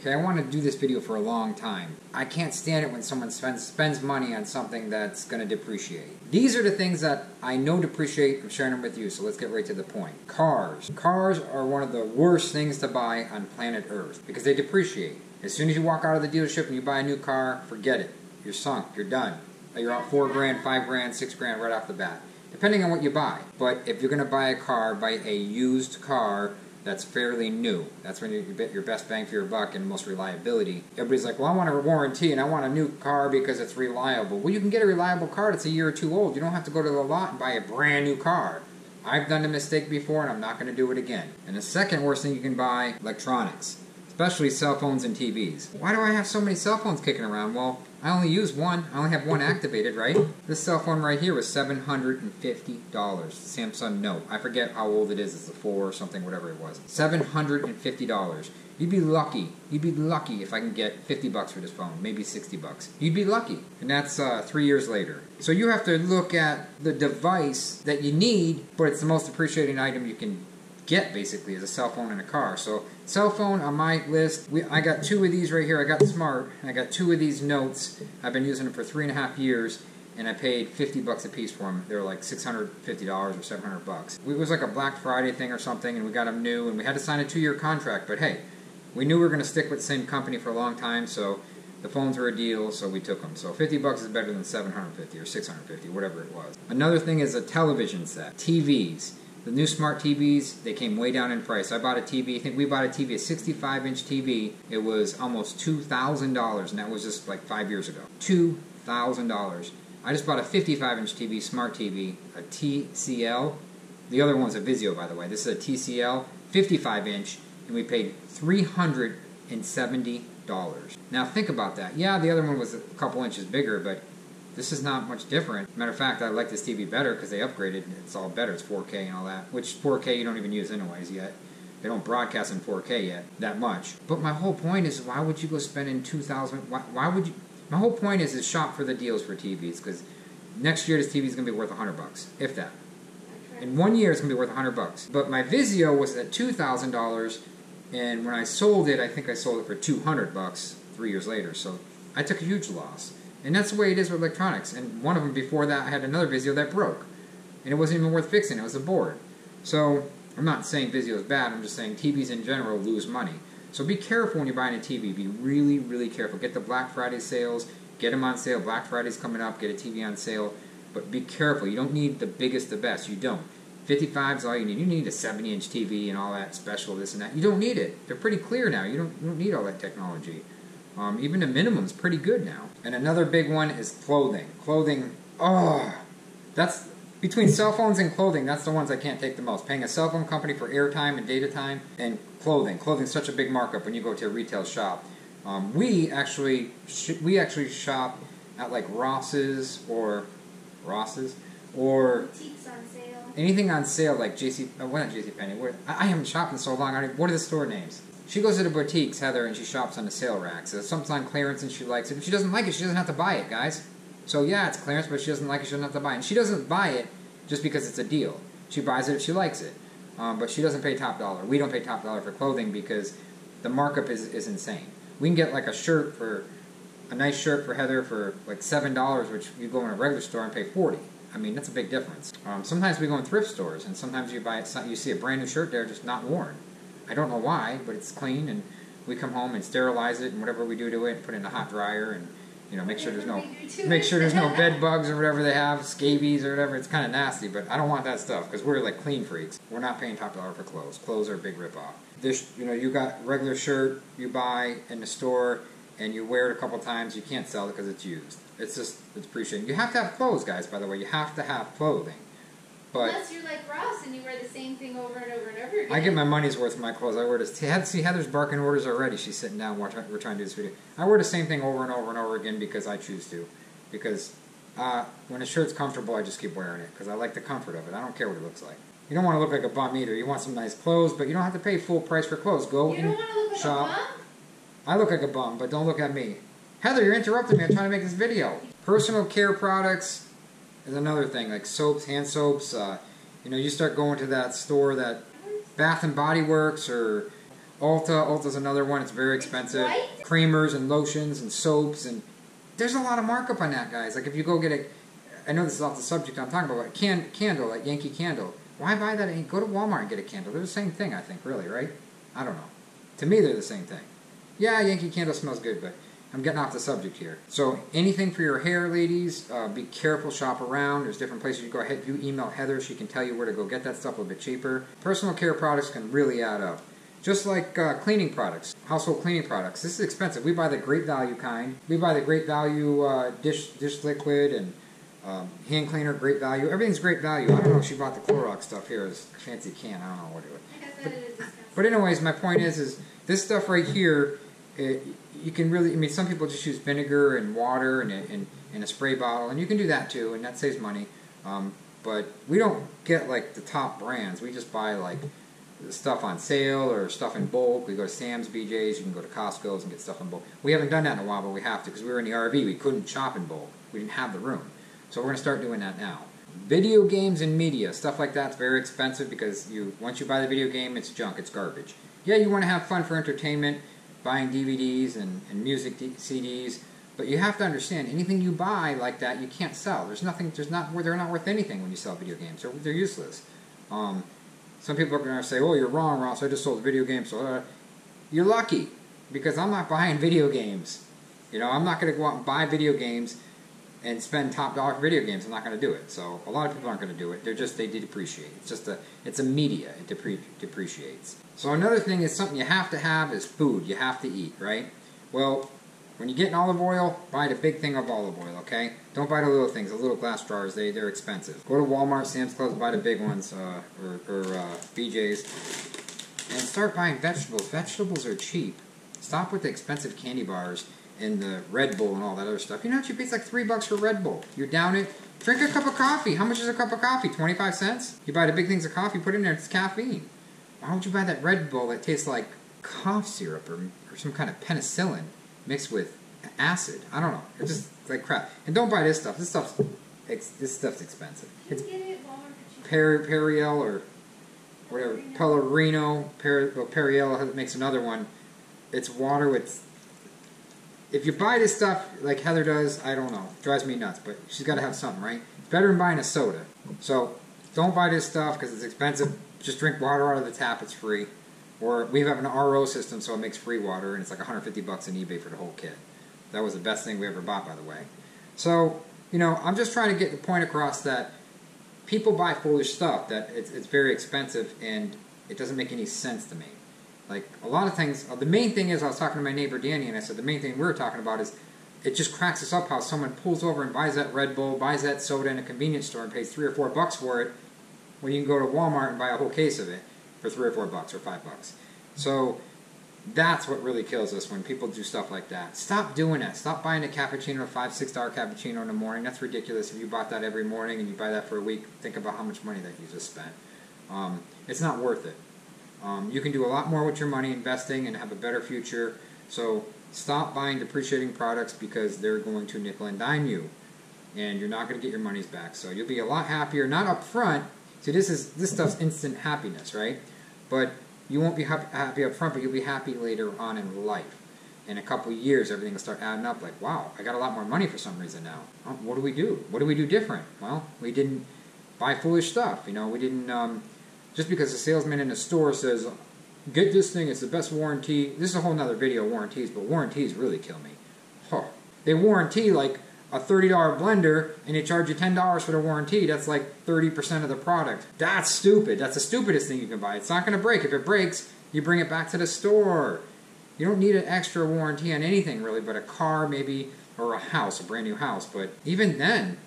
Okay, I want to do this video for a long time. I can't stand it when someone spends money on something that's going to depreciate. These are the things that I know depreciate. I'm sharing them with you, so let's get right to the point. Cars. Cars are one of the worst things to buy on planet Earth because they depreciate. As soon as you walk out of the dealership and you buy a new car, forget it. You're sunk. You're done. You're out $4 grand, $5 grand, $6 grand right off the bat, depending on what you buy. But if you're going to buy a car, buy a used car that's fairly new. That's when you get your best bang for your buck and most reliability. Everybody's like, well, I want a warranty and I want a new car because it's reliable. Well, you can get a reliable car that's a year or two old. You don't have to go to the lot and buy a brand new car. I've done the mistake before and I'm not going to do it again. And the second worst thing you can buy, electronics. Especially cell phones and TVs. Why do I have so many cell phones kicking around? Well, I only use one. I only have one activated, right? This cell phone right here was $750. Samsung Note. I forget how old it is. It's a 4 or something, whatever it was. $750. You'd be lucky. You'd be lucky if I can get 50 bucks for this phone. Maybe 60 bucks. You'd be lucky. And that's 3 years later. So you have to look at the device that you need, but it's the most depreciating item you can get, basically, is a cell phone and a car. So cell phone on my list, I got 2 of these right here. I got Smart, and I got 2 of these Notes. I've been using them for 3.5 years, and I paid 50 bucks a piece for them. They were like $650 or 700 bucks. It was like a Black Friday thing or something, and we got them new, and we had to sign a 2-year contract. But hey, we knew we were going to stick with the same company for a long time, so the phones were a deal, so we took them. So 50 bucks is better than 750 or 650, whatever it was. Another thing is a television set, TVs. The new smart TVs, they came way down in price. I bought a TV, I think we bought a TV, a 65-inch TV. It was almost $2,000, and that was just like 5 years ago. $2,000. I just bought a 55-inch TV, smart TV, a TCL. The other one's a Vizio, by the way. This is a TCL, 55-inch, and we paid $370. Now think about that. Yeah, the other one was a couple inches bigger, but this is not much different. Matter of fact, I like this TV better because they upgraded. It's all better. It's 4K and all that. Which 4K you don't even use anyways yet. They don't broadcast in 4K yet that much. But my whole point is, why would you go spending $2,000? Why would you? My whole point is shop for the deals for TVs, because next year this TV is going to be worth $100, if that. In 1 year it's going to be worth $100. But my Vizio was at $2,000, and when I sold it, I think I sold it for $200 3 years later. So I took a huge loss. And that's the way it is with electronics. And one of them before that, I had another Vizio that broke. And it wasn't even worth fixing. It was a board. So I'm not saying Vizio is bad. I'm just saying TVs in general lose money. So be careful when you're buying a TV. Be really, really careful. Get the Black Friday sales. Get them on sale. Black Friday's coming up. Get a TV on sale. But be careful. You don't need the biggest, the best. You don't. 55 is all you need. You need a 70-inch TV and all that special this and that. You don't need it. They're pretty clear now. You don't need all that technology. Even the minimum's pretty good now. And another big one is clothing. Clothing, that's between cell phones and clothing. That's the ones I can't take the most. Paying a cell phone company for airtime and data time, and clothing. Clothing's such a big markup when you go to a retail shop. We actually shop at like Ross's or boutiques on sale. Anything on sale like not JCPenney. I haven't shopped in so long. What are the store names? She goes to the boutiques, Heather, and she shops on the sale racks. If something's on clearance and she likes it, if she doesn't like it, she doesn't have to buy it, guys. So yeah, it's clearance, but she doesn't like it, she doesn't have to buy it. And she doesn't buy it just because it's a deal. She buys it if she likes it. But she doesn't pay top dollar. We don't pay top dollar for clothing because the markup is insane. We can get like a nice shirt for Heather for like $7, which you go in a regular store and pay $40. I mean, that's a big difference. Sometimes we go in thrift stores, and sometimes you see a brand new shirt there just not worn. I don't know why, but it's clean, and we come home and sterilize it and whatever we do to it, put it in a hot dryer, and make sure there's no bed bugs or whatever they have, scabies or whatever. It's kind of nasty, but I don't want that stuff because we're like clean freaks. We're not paying top dollar for clothes. Clothes are a big ripoff. You got regular shirt you buy in the store and you wear it a couple times. You can't sell it because it's used. It's depreciating. You have to have clothes, guys. By the way, you have to have clothing. But unless you're like Ross and you wear the same thing over and over and over again. I get my money's worth of my clothes. I wear this. See, Heather's barking orders already. She's sitting down. We're trying to do this video. I wear the same thing over and over and over again because I choose to. Because when a shirt's comfortable, I just keep wearing it because I like the comfort of it. I don't care what it looks like. You don't want to look like a bum either. You want some nice clothes, but you don't have to pay full price for clothes. Go and shop. Like a bum? I look like a bum, but don't look at me. Heather, you're interrupting me. I'm trying to make this video. Personal care products is another thing, like soaps, hand soaps. You start going to that store, that Bath and Body Works, or Ulta's another one. It's very expensive. Right? Creamers and lotions and soaps, and there's a lot of markup on that, guys. Like if you go get a, I know this is off the subject I'm talking about, but a candle, like Yankee Candle. Why buy that? Go to Walmart and get a candle. They're the same thing, I think, really, right? I don't know. To me, they're the same thing. Yeah, Yankee Candle smells good, but I'm getting off the subject here. So anything for your hair, ladies, be careful, shop around. There's different places you go ahead. You email Heather, she can tell you where to go get that stuff a little bit cheaper. Personal care products can really add up. Just like cleaning products, household cleaning products. This is expensive. We buy the Great Value kind. We buy the Great Value dish liquid and hand cleaner, Great Value. Everything's Great Value. I don't know if she bought the Clorox stuff here. It's a fancy can. I don't know what it was. But anyways, my point is this stuff right here, you can really, I mean, some people just use vinegar and water and a spray bottle, and you can do that too, and that saves money. But we don't get like the top brands. We just buy like stuff on sale or stuff in bulk. We go to Sam's, BJ's, you can go to Costco's and get stuff in bulk. We haven't done that in a while, but we have to because we were in the RV. We couldn't shop in bulk. We didn't have the room. So we're going to start doing that now. Video games and media, stuff like that's very expensive because once you buy the video game, it's junk, it's garbage. Yeah, you want to have fun for entertainment, buying DVDs and music CDs, but you have to understand anything you buy like that you can't sell. They're not worth anything when you sell video games. They're useless. Some people are going to say, "Oh, you're wrong, Ross. I just sold a video game." So you're lucky because I'm not buying video games. You know, I'm not going to go out and buy video games and spend top dollar for video games. I'm not going to do it. So a lot of people aren't going to do it. They depreciate. It's a media. It depreciates. So another thing is something you have to have is food. You have to eat, right? Well, when you get an olive oil, buy the big thing of olive oil, okay? Don't buy the little things, the little glass jars. They're expensive. Go to Walmart, Sam's Club, buy the big ones, or BJ's, and start buying vegetables. Vegetables are cheap. Stop with the expensive candy bars and the Red Bull and all that other stuff. You know what? You pay like $3 for Red Bull. You down it. Drink a cup of coffee. How much is a cup of coffee? 25 cents? You buy the big things of coffee, put it in there, it's caffeine. Why would you buy that Red Bull that tastes like cough syrup or some kind of penicillin mixed with acid? I don't know. It's just like crap. And don't buy this stuff. This stuff's expensive. It's Periel or whatever. Pellerino. Periel makes another one. It's water with... If you buy this stuff like Heather does, I don't know. It drives me nuts, but she's got to have something, right? It's better than buying a soda. So don't buy this stuff because it's expensive. Just drink water out of the tap. It's free. Or we have an RO system, so it makes free water, and it's like $150 on eBay for the whole kit. That was the best thing we ever bought, by the way. So, you know, I'm just trying to get the point across that people buy foolish stuff, that it's very expensive, and it doesn't make any sense to me. Like, a lot of things, the main thing is, I was talking to my neighbor Danny, and I said the main thing we were talking about is, it just cracks us up how someone pulls over and buys that Red Bull, buys that soda in a convenience store and pays $3 or $4 for it, when you can go to Walmart and buy a whole case of it for $3 or $4 or $5. So, that's what really kills us when people do stuff like that. Stop doing that. Stop buying a cappuccino, $5, $6 cappuccino in the morning. That's ridiculous. If you bought that every morning and you buy that for a week, think about how much money that you just spent. It's not worth it. You can do a lot more with your money investing and have a better future. So stop buying depreciating products because they're going to nickel and dime you. And you're not going to get your monies back. So you'll be a lot happier, not up front. See, this stuff's instant happiness, right? But you won't be happy up front, but you'll be happy later on in life. In a couple of years, everything will start adding up like, wow, I got a lot more money for some reason now. What do we do? What do we do different? Well, we didn't buy foolish stuff. You know, we didn't, just because the salesman in the store says, get this thing, it's the best warranty. This is a whole nother video, warranties, but warranties really kill me. Huh. They warranty like a $30 blender, and they charge you $10 for the warranty. That's like 30% of the product. That's stupid. That's the stupidest thing you can buy. It's not going to break. If it breaks, you bring it back to the store. You don't need an extra warranty on anything really, but a car maybe, or a house, a brand new house. But even then,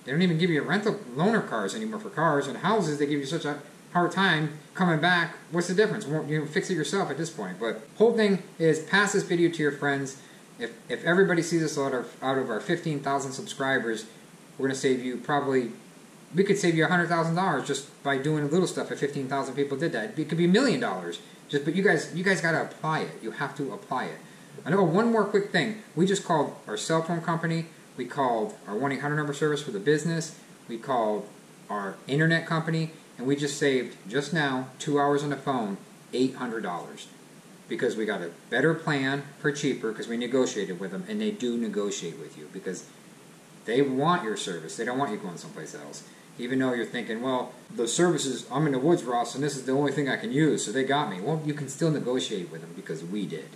they don't even give you rental loaner cars anymore for cars. And houses, they give you such a hard time coming back. What's the difference? You fix it yourself at this point. But whole thing is, pass this video to your friends. If everybody sees us out of our 15,000 subscribers, we're going to save you we could save you $100,000 just by doing a little stuff. If 15,000 people did that, it could be $1 million. But you guys got to apply it. You have to apply it. I know one more quick thing. We just called our cell phone company. We called our 1-800 number service for the business. We called our internet company, and we just saved, just now, 2 hours on the phone, $800. because we got a better plan for cheaper because we negotiated with them, and they do negotiate with you because they want your service. They don't want you going someplace else. Even though you're thinking, well, the services, I'm in the woods, Ross, and this is the only thing I can use, so they got me. Well, you can still negotiate with them because we did.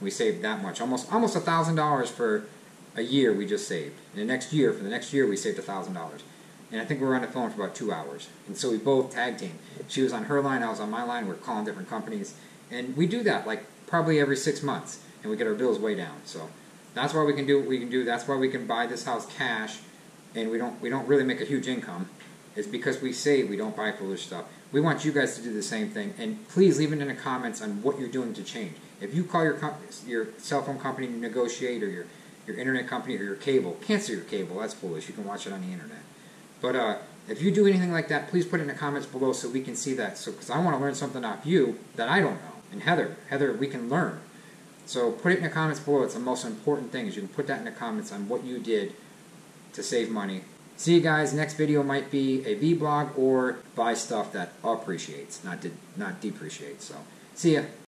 We saved that much. Almost $1,000 for a year we just saved. And the next year, for the next year, we saved $1,000. And I think we were on the phone for about 2 hours. And so we both tag teamed. She was on her line, I was on my line. We're calling different companies. And we do that like probably every 6 months. And we get our bills way down. So that's why we can do what we can do. That's why we can buy this house cash. And we don't really make a huge income. It's because we save. We don't buy foolish stuff. We want you guys to do the same thing. And please leave it in the comments on what you're doing to change. If you call your cell phone company to negotiate, or your internet company, or your cable, cancel your cable. That's foolish. You can watch it on the internet. But if you do anything like that, please put it in the comments below so we can see that. So, because I want to learn something off you that I don't know. And Heather, we can learn. So put it in the comments below. It's the most important thing, is you can put that in the comments on what you did to save money. See you guys. Next video might be a vlog or buy stuff that appreciates, not depreciates. So see ya.